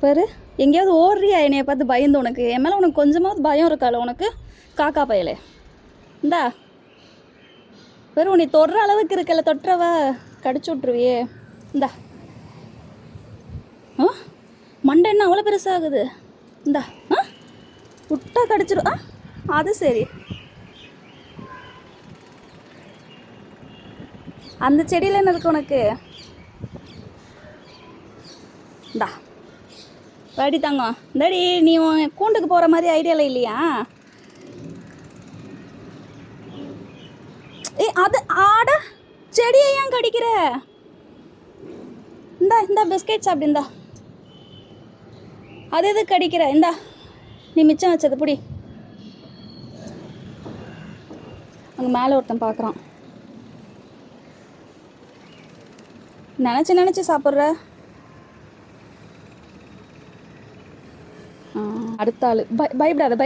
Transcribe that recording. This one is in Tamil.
பாரு எங்கேயாவது ஓடுறியா என்னைய பார்த்து பயந்து? உனக்கு என் மேலே உனக்கு கொஞ்சமாவது பயம் இருக்கால உனக்கு? காக்கா பயலே இந்தா வெறும் உன்னை தொடுற அளவுக்கு இருக்கல, தொட்டுறவ கடிச்சு விட்ருவியே. இந்தா மண்டை என்ன அவ்வளோ பெருசாகுது? இந்தா விட்டா கடிச்சிடும். அது சரி. அந்த செடியில் என்ன இருக்கு உனக்கு? இந்தா வாடி தங்கம். இந்தாடி நீ கூண்டுக்கு போகிற மாதிரி ஐடியாவில் இல்லையா? அது ஆட செடியை ஏன் கடிக்கிற? இந்த பிஸ்கெட் சாப்பிடு. இந்தா அது எது கடிக்கிற? இந்தா நீ மிச்சம் வச்சது பிடி. அங்கே மேலே ஒருத்தன் பார்க்குறான். நினச்சி சாப்பிட்ற. அடுத்த ஆள் பயப்படாத